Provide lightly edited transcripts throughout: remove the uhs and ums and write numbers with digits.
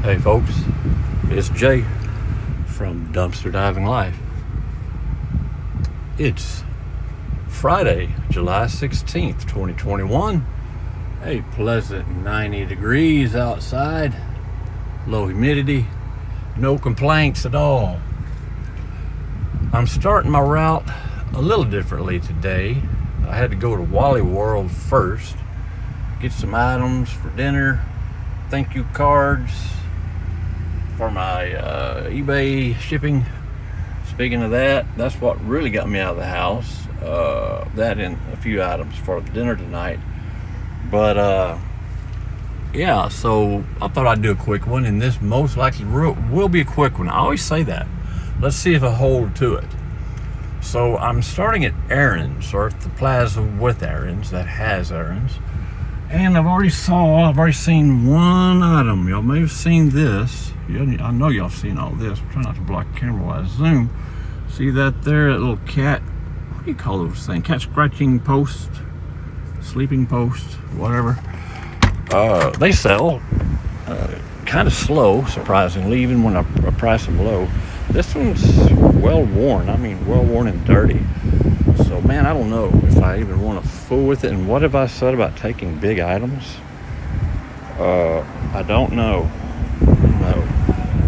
Hey folks, it's Jay from Dumpster Diving Life. It's Friday, July 16th, 2021. A pleasant 90 degrees outside, low humidity, no complaints at all. I'm starting my route a little differently today. I had to go to Wally World first, get some items for dinner, thank you cards for my eBay shipping. Speaking of that, that's what really got me out of the house. That and a few items for dinner tonight. But yeah, so I thought I'd do a quick one, and this most likely will be a quick one. I always say that. Let's see if I hold to it. So I'm starting at Errands, or at the plaza with Errands that has Errands. And I've already seen one item. Y'all may have seen this. I know y'all seen all this. I'm trying not to block the camera while I zoom. See that there, that little cat, what do you call those things? Cat scratching post, sleeping post, whatever. They sell kind of slow, surprisingly, even when I price them low. This one's well worn. I mean, well worn and dirty. So, man, I don't know if I even want to fool with it. And what have I said about taking big items? I don't know. No.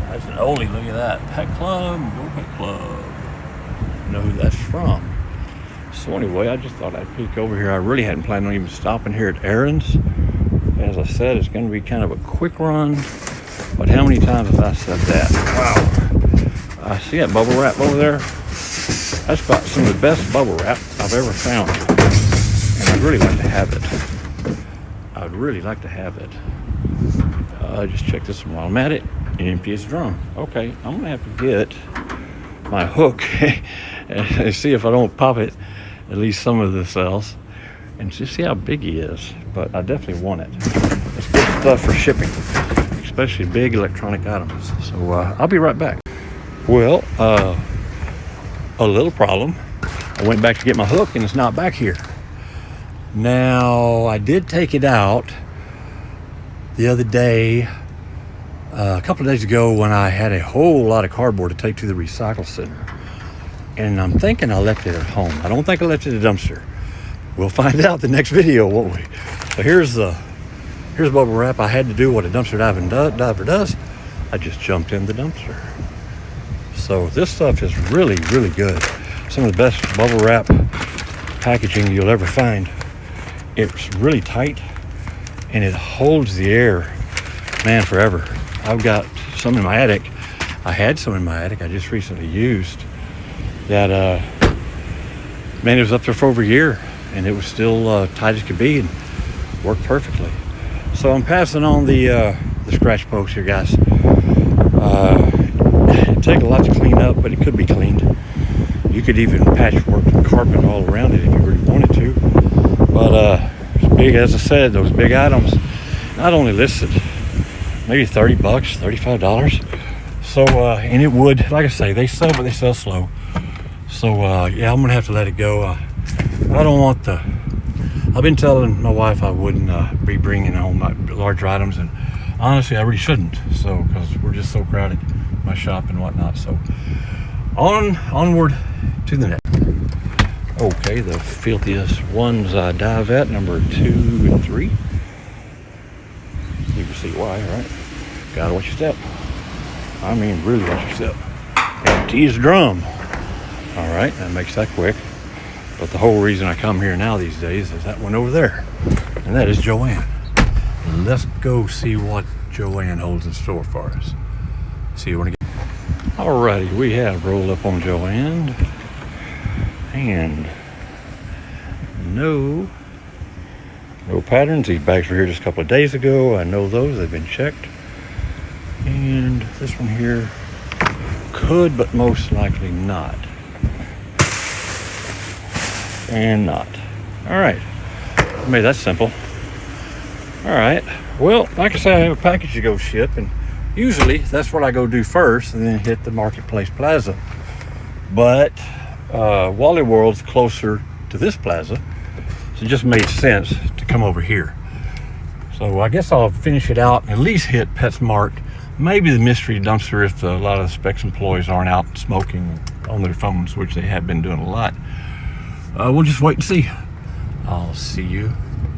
That's an oldie. Look at that. Pet Club. Go Pet Club. Know who that's from. So, anyway, I just thought I'd peek over here. I really hadn't planned on even stopping here at Errands. As I said, it's going to be kind of a quick run. But how many times have I said that? Wow. I see that bubble wrap over there. That's about some of the best bubble wrap I've ever found. And I'd really like to have it. Just check this one while I'm at it. Empty its drum. Okay, I'm going to have to get my hook and see if I don't pop it, at least some of the cells, and just see how big he is. But I definitely want it. It's good stuff for shipping, especially big electronic items. So I'll be right back. Well, a little problem. I went back to get my hook and it's not back here. Now, I did take it out the other day, a couple of days ago, when I had a whole lot of cardboard to take to the recycle center. And I'm thinking I left it at home. I don't think I left it at the dumpster. We'll find out the next video, won't we? So here's bubble wrap. I had to do what a dumpster diver does. I just jumped in the dumpster. So this stuff is really, really good. Some of the best bubble wrap packaging you'll ever find. It's really tight and it holds the air, man, forever. I've got some in my attic. I had some in my attic I just recently used that, man, it was up there for over a year and it was still tight as could be and worked perfectly. So I'm passing on the scratch post here, guys. It'd take a lot to clean up, but it could be cleaned. You could even patchwork the carpet all around it if you really wanted to. But big, as I said, those big items not only listed maybe $30, $35. So and it would, like I say, they sell, but they sell slow. So yeah, I'm gonna have to let it go. I don't want I've been telling my wife I wouldn't be bringing home my larger items, and honestly, I really shouldn't. So, because we're just so crowded, my shop and whatnot. So, onward to the next. Okay, the filthiest ones I dive at, number 2 and 3. You can see why, right? Gotta watch your step. I mean, really watch your step. Empty his drum. All right, that makes that quick. But the whole reason I come here now these days is that one over there, and that is Joanne. Let's go see what Joanne holds in store for us. See you when I get. Alrighty, we have rolled up on Joanne, and no patterns. These bags were here just a couple of days ago. I know those, they've been checked. And this one here could, but most likely not. And not. All right, I made that simple. All right, well, like I said, I have a package to go ship, and usually that's what I go do first and then hit the Marketplace Plaza. But Wally World's closer to this plaza, so it just made sense to come over here. So I guess I'll finish it out and at least hit Pets Mart maybe the mystery dumpster if a lot of the Specs employees aren't out smoking on their phones, which they have been doing a lot. We'll just wait and see. I'll see you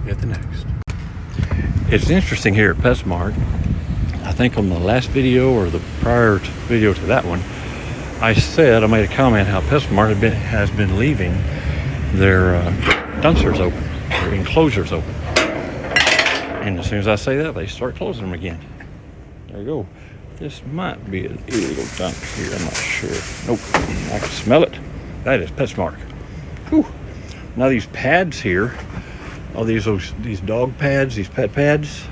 at the next. It's interesting here at Petsmart. I think on the last video or the prior video to that one, I made a comment how Petsmart has been leaving their dumpsters open, their enclosures open. And as soon as I say that, they start closing them again. There you go. This might be an illegal dump here. I'm not sure. Nope. I can smell it. That is Petsmart. Whew. Now these pads here, all these dog pads, these pet pads.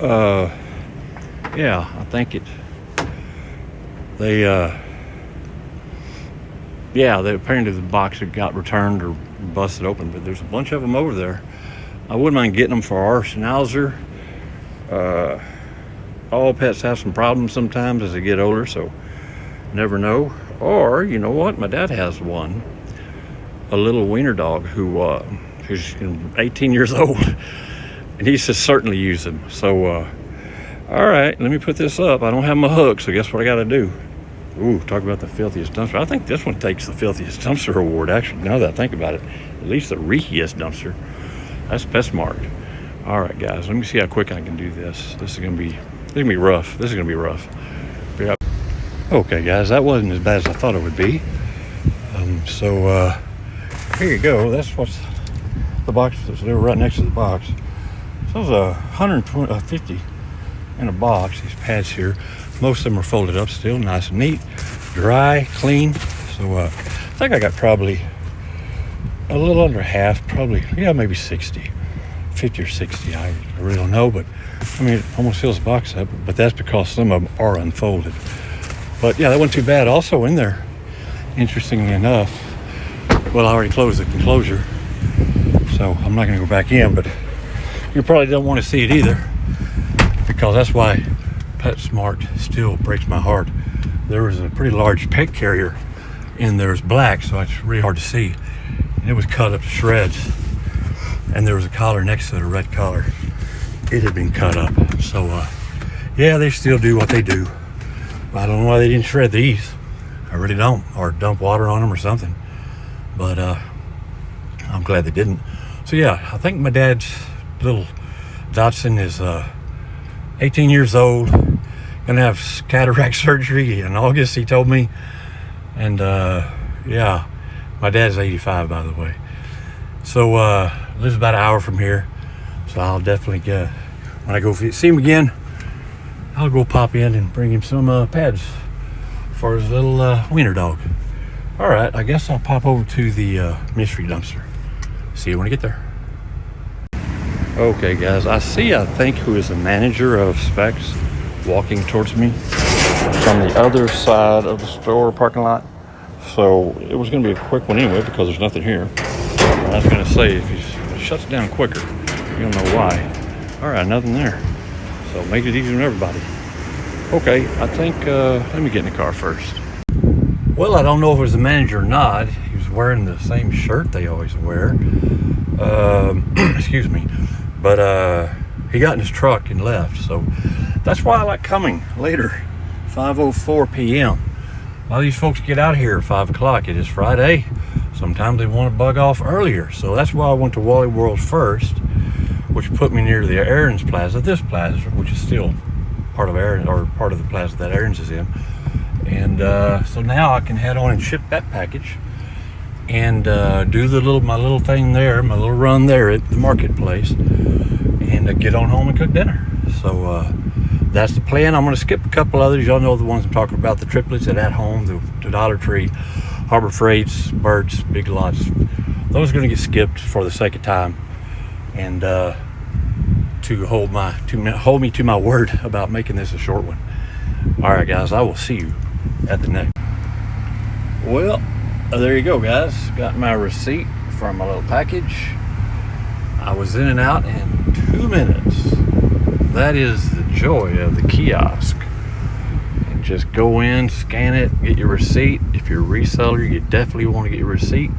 Yeah, I think they apparently the box had got returned or busted open, but there's a bunch of them over there. I wouldn't mind getting them for our Schnauzer. All pets have some problems sometimes as they get older, so never know. Or, you know what? My dad has one, a little wiener dog who's 18 years old, and he says certainly use them. So, all right, let me put this up. I don't have my hook, so guess what I got to do? Ooh, talk about the filthiest dumpster. I think this one takes the filthiest dumpster award, actually, now that I think about it. At least the reekiest dumpster. That's Petsmart. All right, guys, let me see how quick I can do this. This is gonna be rough. This is gonna be rough. Yep. Okay, guys, that wasn't as bad as I thought it would be. Here you go. That's what's the box. They were right next to the box. So it was $150 in a box. These pads here, most of them are folded up still, nice and neat, dry, clean. So I think I got probably a little under half, probably, yeah, maybe 50 or 60. I really don't know, but I mean, it almost fills the box up, but that's because some of them are unfolded. But yeah, that wasn't too bad. Also in there, interestingly enough, well, I already closed the enclosure, so I'm not going to go back in, but you probably don't want to see it either, because that's why PetSmart still breaks my heart. There was a pretty large pet carrier in there. It's black, so it's really hard to see. And it was cut up to shreds, and there was a collar next to it, a red collar. It had been cut up. So yeah, they still do what they do. I don't know why they didn't shred these. I really don't, or dump water on them or something, but I'm glad they didn't. So yeah, I think my dad's little Dotson is 18 years old, gonna have cataract surgery in August, he told me. And yeah, my dad's 85, by the way. So lives about an hour from here, so I'll definitely when I go see him again, I'll go pop in and bring him some pads for his little wiener dog. All right, I guess I'll pop over to the mystery dumpster. See you when I get there. Okay, guys, I think who is the manager of Specs walking towards me from the other side of the store parking lot. So it was going to be a quick one anyway, because there's nothing here. I was going to say, if he shuts down quicker, you don't know why. All right, nothing there. So make it easy on everybody. Okay, I think, let me get in the car first. Well, I don't know if it was the manager or not. He was wearing the same shirt they always wear. Excuse me. But he got in his truck and left. So that's why I like coming later, 5:04 p.m. A lot of these folks get out here at 5 o'clock. It is Friday. Sometimes they want to bug off earlier. So that's why I went to Wally World first, which put me near the Errands plaza, this plaza, which is still part of Errands, or part of the plaza that Errands is in. And so now I can head on and ship that package and do my little thing there, my little run there at the marketplace, and get on home and cook dinner. So that's the plan. I'm going to skip a couple others. Y'all know the ones I'm talking about, the triplets at Home, the Dollar Tree, Harbor Freights, Burt's, Big Lots. Those are going to get skipped for the sake of time, and to hold me to my word about making this a short one. All right, guys, I will see you at the next. Well, there you go, guys. Got my receipt from my little package. I was in and out in 2 minutes. That is the joy of the kiosk. And just go in, scan it, get your receipt. If you're a reseller, you definitely want to get your receipt.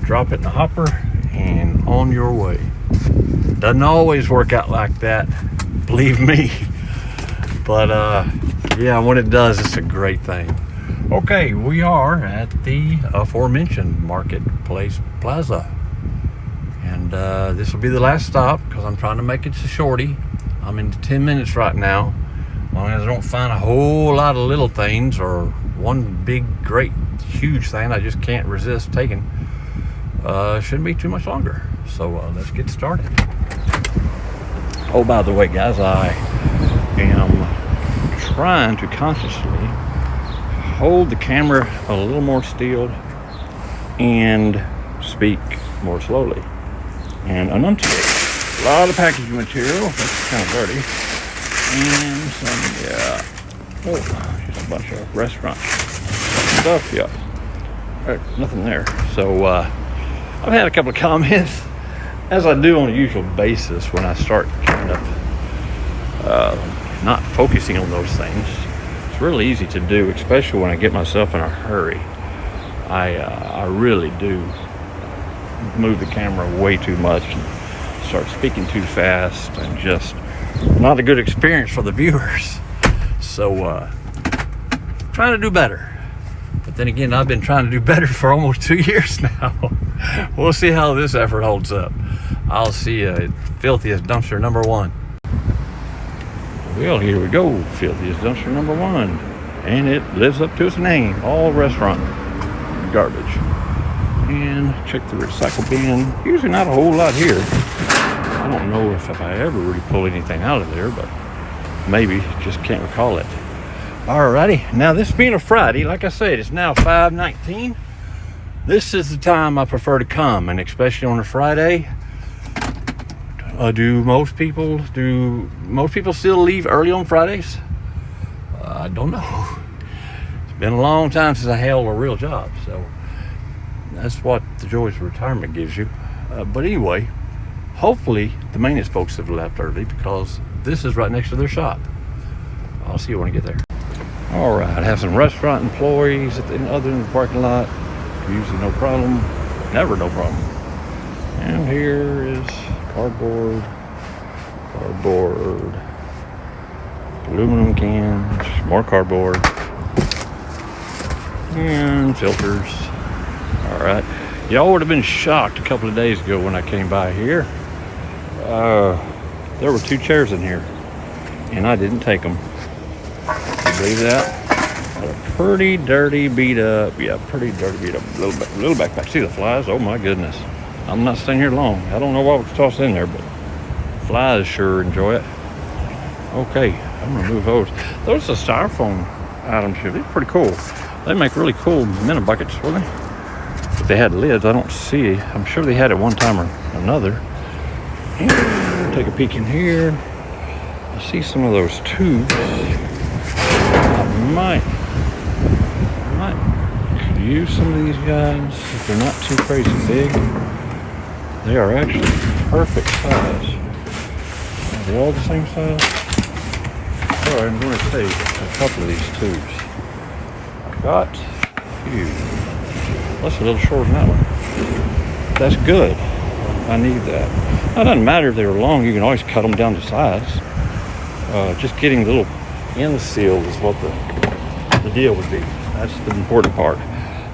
Drop it in the hopper and on your way. Doesn't always work out like that, believe me. But yeah, when it does, it's a great thing. Okay, we are at the aforementioned Marketplace Plaza. And this will be the last stop because I'm trying to make it to shorty. I'm in 10 minutes right now. As long as I don't find a whole lot of little things or one big, great, huge thing I just can't resist taking, shouldn't be too much longer. So let's get started. Oh, by the way, guys, I am trying to consciously hold the camera a little more still and speak more slowly and enunciate. A lot of packaging material. That's kind of dirty. And some, just a bunch of restaurant stuff. Yeah, nothing there. So I've had a couple of comments, as I do on a usual basis when I start kind of not focusing on those things. It's really easy to do, especially when I get myself in a hurry. I really do move the camera way too much and start speaking too fast, and just not a good experience for the viewers. So trying to do better. But then again, I've been trying to do better for almost 2 years now. We'll see how this effort holds up. I'll see you at filthiest dumpster number 1. Well, here we go, filthiest dumpster number 1. And it lives up to its name, all restaurant garbage. And check the recycle bin. Usually not a whole lot here. I don't know if I ever really pull anything out of there, but maybe, just can't recall it. Alrighty, now this being a Friday, like I said, it's now 5:19. This is the time I prefer to come, and especially on a Friday. Do most people still leave early on Fridays? I don't know. It's been a long time since I held a real job, so that's what the joys of retirement gives you. But anyway, hopefully the maintenance folks have left early because this is right next to their shop. I'll see you when I get there. All right, I have some restaurant employees at the other end of the parking lot. Usually no problem, never no problem. And here is cardboard, aluminum cans, more cardboard, and filters. All right, y'all would have been shocked a couple of days ago when I came by here. There were 2 chairs in here, and I didn't take them. You believe that? Pretty dirty, beat up. Yeah, pretty dirty, beat up. Little backpack. See the flies? Oh my goodness. I'm not staying here long. I don't know what was tossed in there, but flies sure enjoy it. Okay, I'm gonna move those. Those are styrofoam items here. They're pretty cool. They make really cool minute buckets, wouldn't they? But they had lids. I don't see. I'm sure they had it one time or another. And take a peek in here. I see some of those tubes. I might could use some of these guys if they're not too crazy big. They are actually perfect size. Are they all the same size? All right, I'm going to take a couple of these tubes. I've got a few. That's a little shorter than that one. That's good. I need that. Now, it doesn't matter if they were long. You can always cut them down to size. Just getting the little end sealed is what the deal would be. That's the important part.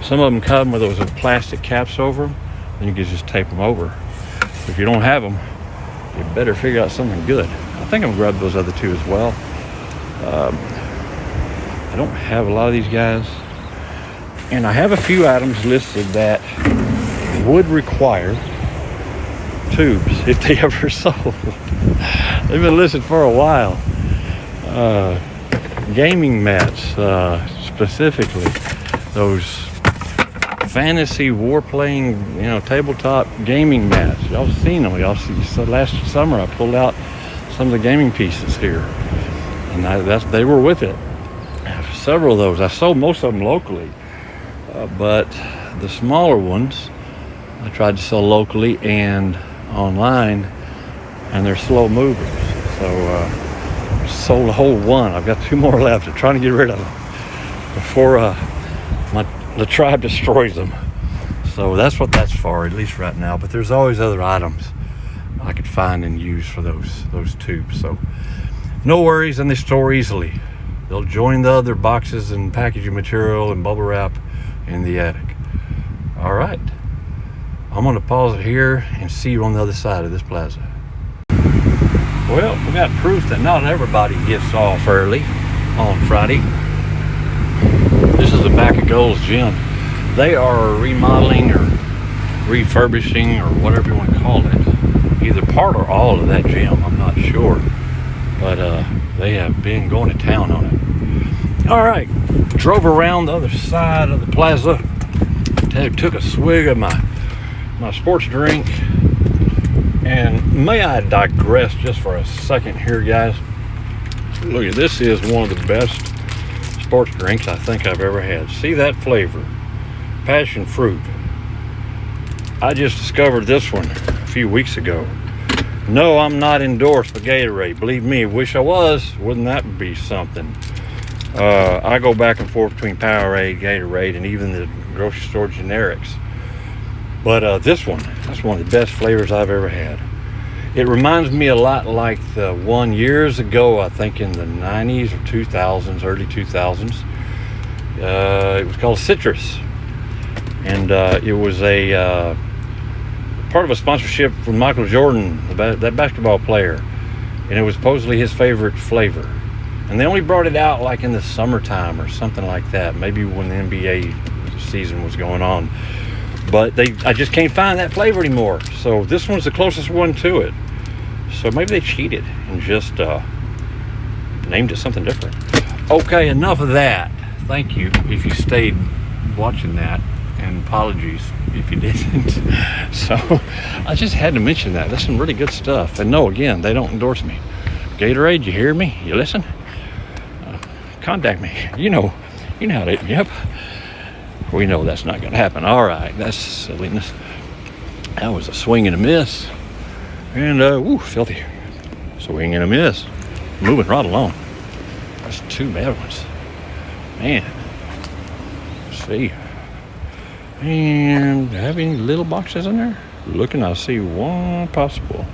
Some of them come with those plastic caps over them, then you can just tape them over. If you don't have them, you better figure out something good. I think I'm gonna grab those other 2 as well. I don't have a lot of these guys, and I have a few items listed that would require tubes if they ever sold. They've been listed for a while. Gaming mats, specifically those fantasy war-playing, tabletop gaming mats. Y'all seen them. Y'all see. So last summer I pulled out some of the gaming pieces here, and they were with it. Several of those. I sold most of them locally, but the smaller ones I tried to sell locally and online, and they're slow movers. So sold a whole one. I've got 2 more left. I'm trying to get rid of them before the tribe destroys them. So that's what that's for, at least right now. But there's always other items I could find and use for those tubes. So No worries, and they store easily. They'll join the other boxes and packaging material and bubble wrap in the attic. All right, I'm gonna pause it here and see you on the other side of this plaza. Well, we got proof that not everybody gets off early on Friday. This is the back of Gold's Gym. They are remodeling or refurbishing or whatever you want to call it. Either part or all of that gym, I'm not sure. But they have been going to town on it. All right, drove around the other side of the plaza. Took a swig of my sports drink. And may I digress just for a second here, guys? Look, this is one of the best sports drinks I think I've ever had. See that flavor? Passion fruit. I just discovered this one a few weeks ago. No, I'm not endorsed by Gatorade. Believe me, wish I was. Wouldn't that be something? I go back and forth between Powerade, Gatorade, and even the grocery store generics. But this one, that's one of the best flavors I've ever had. It reminds me a lot like the one years ago, I think in the 90s or 2000s, early 2000s. It was called Citrus. And it was a part of a sponsorship from Michael Jordan, that basketball player. And it was supposedly his favorite flavor. And they only brought it out like in the summertime or something like that. Maybe when the NBA season was going on. But I just can't find that flavor anymore. So this one's the closest one to it. So maybe they cheated and just named it something different. Okay, enough of that. Thank you if you stayed watching that, and apologies if you didn't. So I just had to mention that. That's some really good stuff. And no, again, they don't endorse me. Gatorade, you hear me? You listen? Contact me. You know how to hit me up. We know that's not going to happen. All right, that's silliness. That was a swing and a miss. And, filthy. Swing and a miss. Moving right along. That's two bad ones. Man. Let's see. And have any little boxes in there? Looking, I see one possible.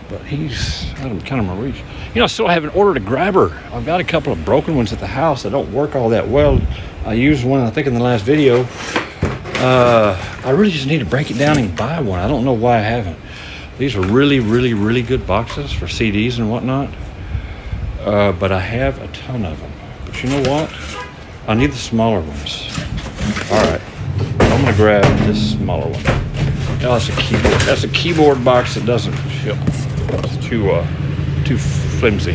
But he's out of kind of my reach. I still haven't ordered a grabber. I've got a couple of broken ones at the house that don't work all that well. I used one, I think, in the last video. I really just need to break it down and buy one. I don't know why I haven't. These are really, really, really good boxes for CDs and whatnot. But I have a ton of them. But you know what? I need the smaller ones. All right. I'm going to grab this smaller one. Now, that's a keyboard. That's a keyboard box that doesn't feel. It's too flimsy.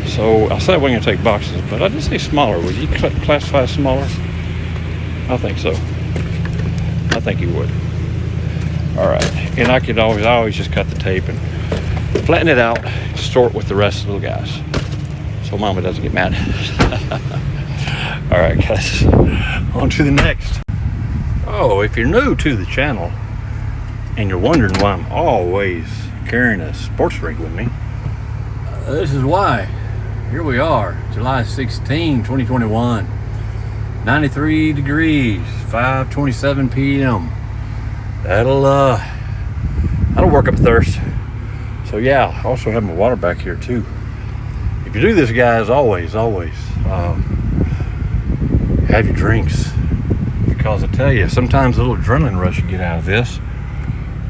So I said I wasn't going to take boxes, but I did say smaller. Would you classify smaller? I think so. I think you would. All right. And I always just cut the tape and flatten it out, store it with the rest of the guys, so Mama doesn't get mad. All right, guys. On to the next. Oh, if you're new to the channel and you're wondering why I'm always carrying a sports drink with me, this is why. Here we are, July 16, 2021, 93 degrees, 5:27 p.m. That'll work up a thirst. So yeah, I also have my water back here too. If you do this, guys, always have your drinks, because I tell you, sometimes a little adrenaline rush you get out of this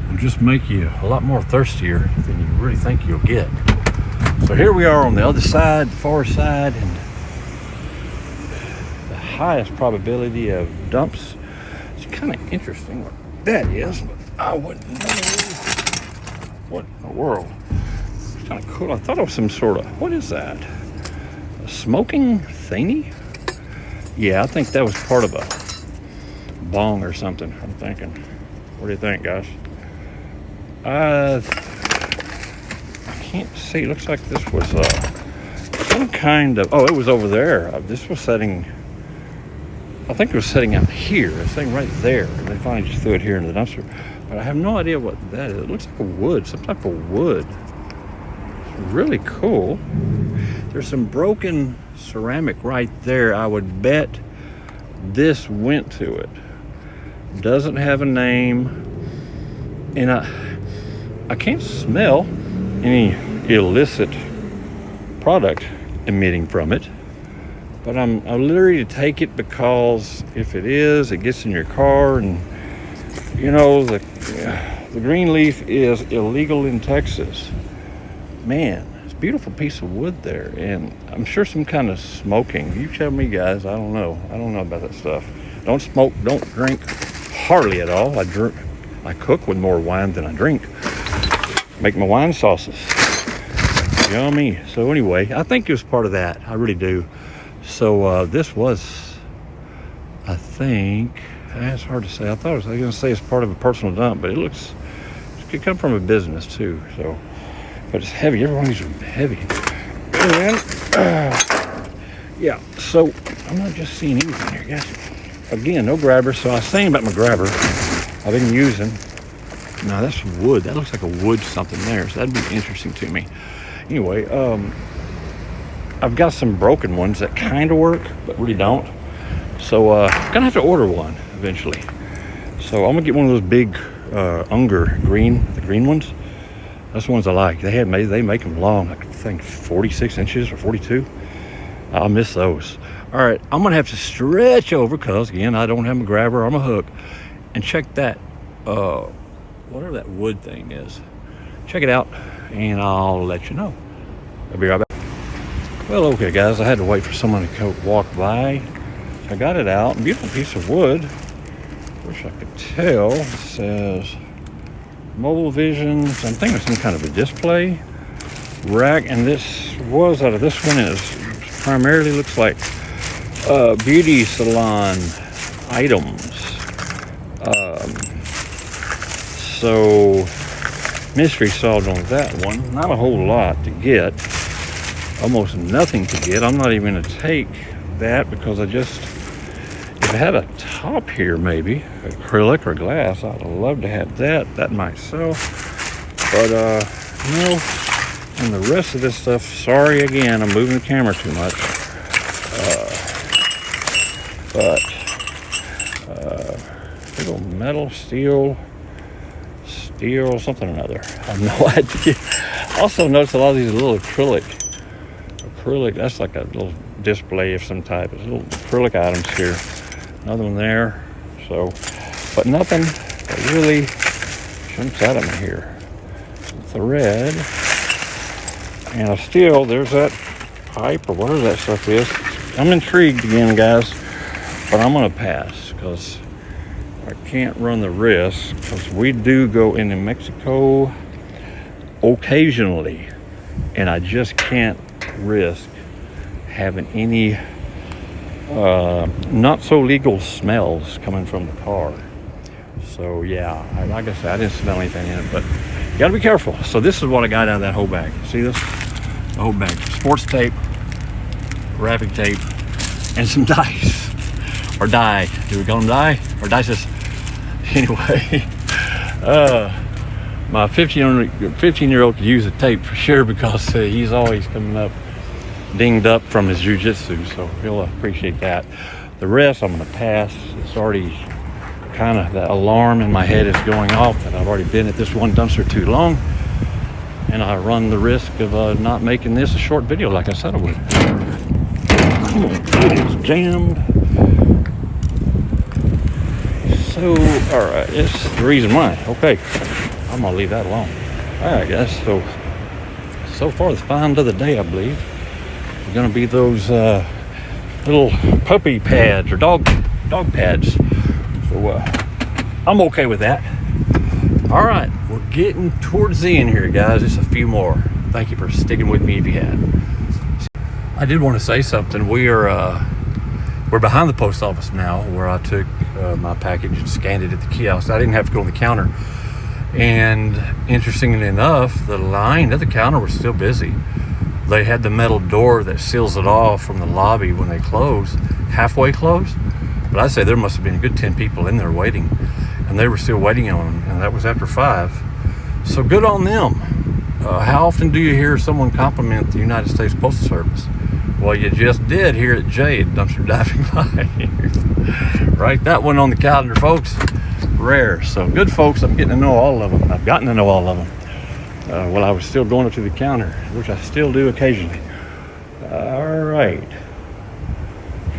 will just make you a lot more thirstier than you really think you'll get. So here we are on the other side, the far side, and the highest probability of dumps. It's kind of interesting what that is, but I wouldn't know what in the world. It's kind of cool. I thought it was some sort of, what is that? A smoking thingy? Yeah, I think that was part of a bong or something, I'm thinking. What do you think, guys? I can't see. It looks like this was some kind of, it was over there. This was setting, I think it was setting out here. It's sitting right there. And they finally just threw it here into the dumpster. But I have no idea what that is. It looks like a wood, some type of wood. It's really cool. There's some broken ceramic right there. I would bet this went to it. Doesn't have a name. And I can't smell any illicit product emitting from it. But I'm literally to take it because if it is, it gets in your car, and you know the green leaf is illegal in Texas. Man, it's a beautiful piece of wood there, and I'm sure some kind of smoking. You tell me, guys. I don't know about that stuff. Don't smoke, don't drink, hardly at all. I cook with more wine than I drink. Make my wine sauces. Yummy. So anyway, I think it was part of that. I really do. So this was, I think, it's hard to say. I was going to say it's part of a personal dump, but it could come from a business too. So, but it's heavy. Every one of these are heavy. And yeah. So I'm not just seeing anything here, guys. Again, no grabber. So I was saying about my grabber, I've been using. Now that's wood. That looks like a wood something there. So that'd be interesting to me. Anyway, I've got some broken ones that kind of work, but really don't. So I'm gonna have to order one eventually. So I'm gonna get one of those big Unger the green ones. That's the ones I like. They make them long, I think 46 inches or 42. I'll miss those. All right, I'm gonna have to stretch over because again, I don't have a grabber or a hook, and check that whatever that wood thing is. Check it out, and I'll let you know. I'll be right back. Well, okay, guys, I had to wait for someone to walk by. I got it out. Beautiful piece of wood. Wish I could tell. It says Mobile Vision. So I'm thinking some kind of a display rack, and this was out of this one. Is primarily looks like beauty salon items. So mystery solved on that one. Not a whole lot to get. Almost nothing to get. I'm not even going to take that because if it had a top here, maybe acrylic or glass, I'd love to have that. That might sell. But no. And the rest of this stuff, sorry again, I'm moving the camera too much. Little metal, steel, something or another. I have no idea. Also notice a lot of these little acrylic, that's like a little display of some type. There's little acrylic items here. Another one there. So, but nothing that really jumps out at me here. Thread. And a steel, there's that pipe or whatever that stuff is. I'm intrigued again, guys, but I'm going to pass because I can't run the risk because we do go into Mexico occasionally, and I just can't risk having any not so legal smells coming from the car. So yeah, like I said, I didn't smell anything in it, but you gotta be careful. So this is what I got out of that whole bag. See this? The whole bag. Sports tape, wrapping tape, and some dice. Or dye. Do we call them dye? Or dices? Anyway, my 15-year-old could use the tape for sure because he's always coming up dinged up from his jiu-jitsu, so he'll appreciate that. The rest I'm going to pass. It's already kind of, the alarm in my head is going off that I've already been at this one dumpster too long, and I run the risk of not making this a short video like I said I would. Come on, it is jammed. So, all right, it's the reason why. Okay, I'm gonna leave that alone. All right, guys. So far the find of the day, I believe, is gonna be those little puppy pads or dog pads. So I'm okay with that. All right, we're getting towards the end here, guys. Just a few more. Thank you for sticking with me if you have. I did want to say something. We're behind the post office now, where I took my package and scanned it at the kiosk. I didn't have to go on the counter. And interestingly enough, the line at the counter was still busy. They had the metal door that seals it off from the lobby when they close, halfway closed. But I'd say there must have been a good 10 people in there waiting, and they were still waiting on them, and that was after 5. So good on them. How often do you hear someone compliment the United States Postal Service? Well, you just did here at Jay at Dumpster Diving Live. Write that one on the calendar, folks. Rare. So good folks, I'm getting to know all of them. I've gotten to know all of them while I was still going up to the counter, which I still do occasionally. All right.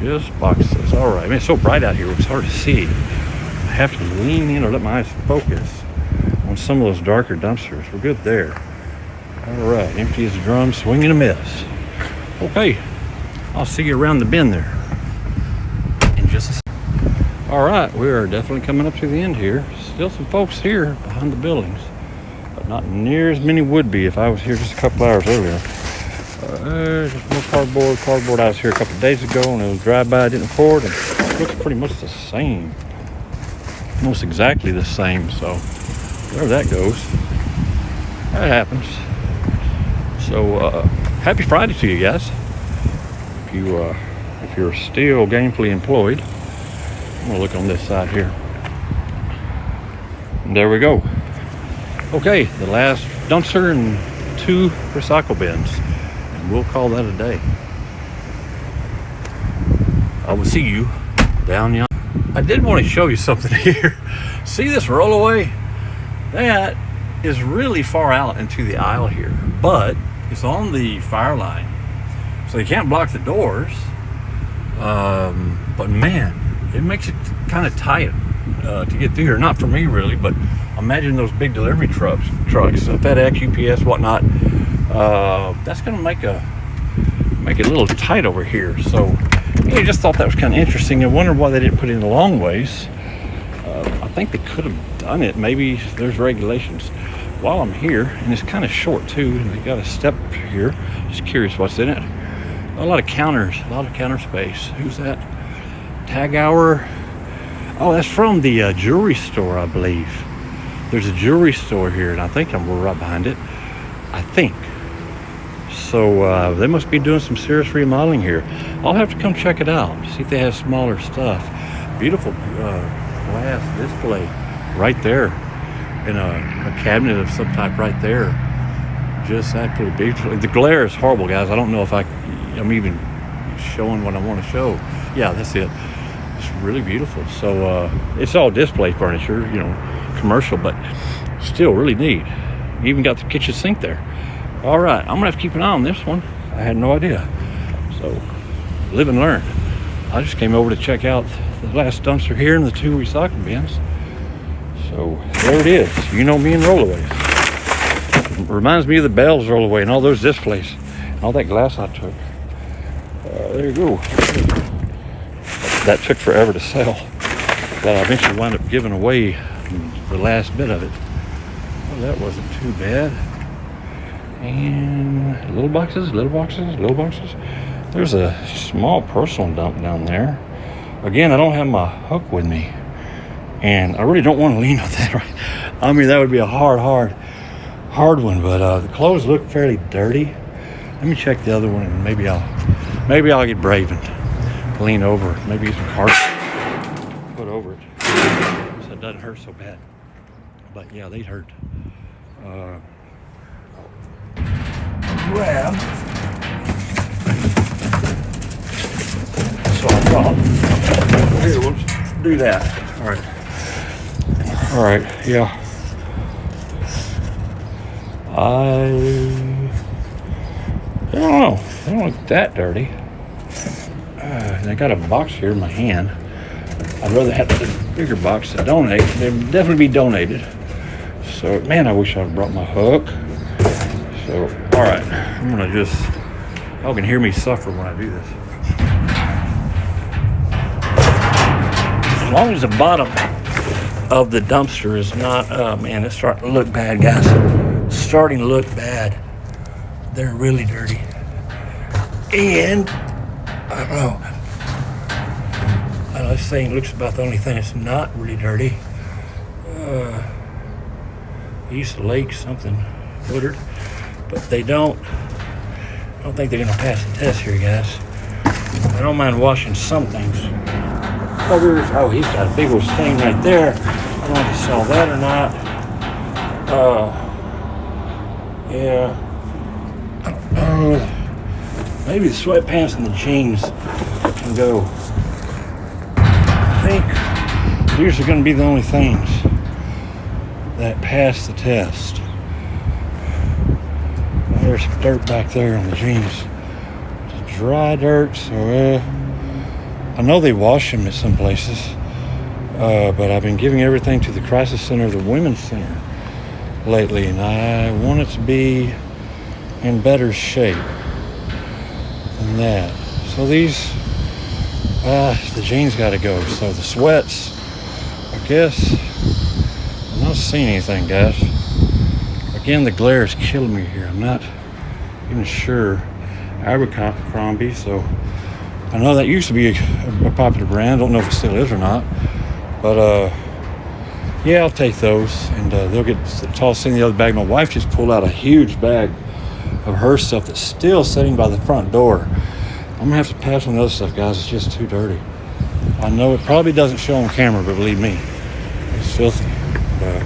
Just boxes. All right. Man, it's so bright out here. It's hard to see. I have to lean in or let my eyes focus on some of those darker dumpsters. We're good there. All right. Empty as a drum, swinging a miss. Okay. I'll see you around the bend there in just a second. All right. We are definitely coming up to the end here. Still some folks here behind the buildings, but not near as many would be if I was here just a couple hours earlier. Just more cardboard. I was here a couple of days ago and it was drive-by. I didn't record, and it looks pretty much the same, almost exactly the same. So wherever that goes, that happens. So happy Friday to you guys. If you're still gainfully employed, I'm gonna look on this side here. And there we go. Okay, the last dumpster and 2 recycle bins. We'll call that a day. I will see you down yonder. I did want to show you something here. See this rollaway? That is really far out into the aisle here, but it's on the fire line, so you can't block the doors. But man, it makes it kind of tight to get through here. Not for me really, but imagine those big delivery trucks, FedEx, UPS, whatnot. That's going to make it a little tight over here. So I just thought that was kind of interesting. I wonder why they didn't put it in the long ways. I think they could have done it. Maybe there's regulations. While I'm here, and it's kind of short too, and they got a step here. Just curious what's in it. A lot of counters, a lot of counter space. Who's that? Tag Hour. Oh, that's from the jewelry store, I believe. There's a jewelry store here, and I think we're right behind it. I think. So they must be doing some serious remodeling here. I'll have to come check it out, see if they have smaller stuff. Beautiful glass display right there, in a cabinet of some type right there. Just absolutely beautiful. The glare is horrible, guys. I don't know if I'm even showing what I want to show. Yeah, that's it. It's really beautiful. So it's all display furniture, commercial, but still really neat. You even got the kitchen sink there. All right, I'm gonna have to keep an eye on this one. I had no idea. So live and learn. I just came over to check out the last dumpster here and the 2 recycle bins. So there it is. You know me and rollaways. It reminds me of the Bell's rollaway and all those displays, all that glass I took. There you go. That took forever to sell, but I eventually wound up giving away the last bit of it. Well, that wasn't too bad. And little boxes. There's a small personal dump down there. Again, I don't have my hook with me, and I really don't want to lean on that. Right? I mean, that would be a hard one. But the clothes look fairly dirty. Let me check the other one, and maybe I'll get brave and lean over. Maybe some carpet put over it, so it doesn't hurt so bad. But yeah, they'd hurt. Grab. So I thought, here, we'll just do that. All right, yeah. I don't know. They don't look that dirty. I got a box here in my hand. I'd rather have the bigger box to donate. They'd definitely be donated. So, man, I wish I'd brought my hook. So, all right, I'm gonna y'all can hear me suffer when I do this. As long as the bottom of the dumpster is not, man, it's starting to look bad, guys. It's starting to look bad. They're really dirty. And, I don't know. I was saying it looks about the only thing that's not really dirty. East Lake something, Woodard. But they don't. I don't think they're gonna pass the test here, guys. I don't mind washing some things. Oh, he's got a big old stain right there. I don't know if you saw that or not. Yeah. Maybe the sweatpants and the jeans can go. I think these are gonna be the only things that pass the test. There's some dirt back there on the jeans. dry dirt, so I know they wash them at some places, but I've been giving everything to the crisis center, the women's center lately, and I want it to be in better shape than that. So these, the jeans got to go. So the sweats, I guess, I'm not seeing anything, guys. Again, the glare is killing me here. I'm not even sure. Abercrombie, so I know that used to be a popular brand. I don't know if it still is or not, but yeah, I'll take those, and they'll get tossed in the other bag. My wife just pulled out a huge bag of her stuff that's still sitting by the front door. I'm gonna have to pass on the other stuff, guys. It's just too dirty. I know it probably doesn't show on camera, but believe me, it's filthy. But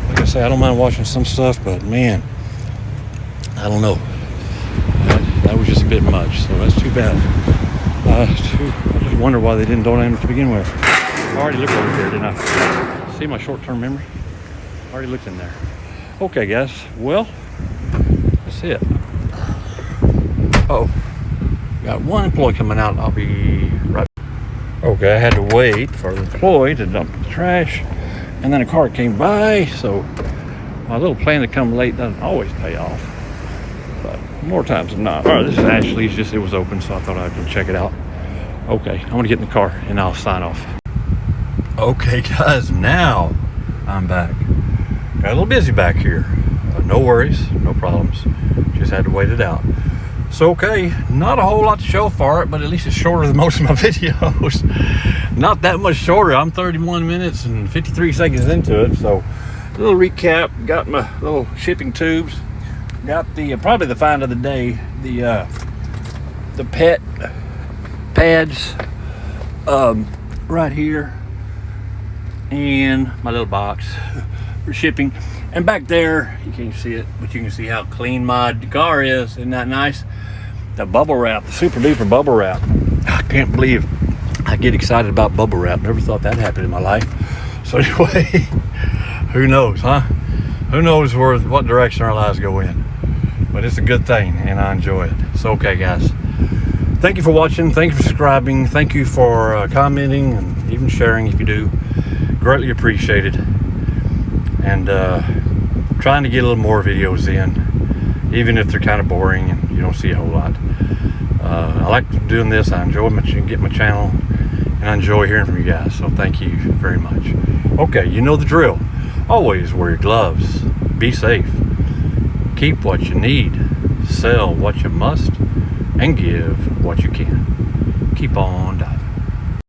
like I say, I don't mind watching some stuff, but man, I don't know. That was just a bit much, so that's too bad. I just wonder why they didn't donate them to begin with. I already looked over there, didn't I? See my short-term memory? I already looked in there. Okay, guys. Well, that's it. Oh, got one employee coming out. I'll be right back. Okay, I had to wait for the employee to dump the trash, and then a car came by, so my little plan to come late doesn't always pay off, but more times than not. All right, this is Ashley's. Just it was open, so I thought I'd go check it out. Okay, I'm gonna get in the car and I'll sign off. Okay, guys, now I'm back. Got a little busy back here. No worries, no problems. Just had to wait it out. So, okay, not a whole lot to show for it, but at least it's shorter than most of my videos. Not that much shorter. I'm 31 minutes and 53 seconds into it. So, a little recap. Got my little shipping tubes. Got the probably the find of the day. The pet pads right here, and my little box for shipping. And back there, you can't see it, but you can see how clean my car is. Isn't that nice? The bubble wrap, the super duper bubble wrap. I can't believe I get excited about bubble wrap. Never thought that happened in my life. So anyway, who knows, huh? Who knows what direction our lives go in. But it's a good thing, and I enjoy it. So okay, guys. Thank you for watching. Thank you for subscribing. Thank you for commenting and even sharing if you do. Greatly appreciated. And trying to get a little more videos in, even if they're kind of boring and you don't see a whole lot. I like doing this. I enjoy getting my channel, and I enjoy hearing from you guys. So thank you very much. Okay, you know the drill. Always wear your gloves. Be safe. Keep what you need. Sell what you must. And give what you can. Keep on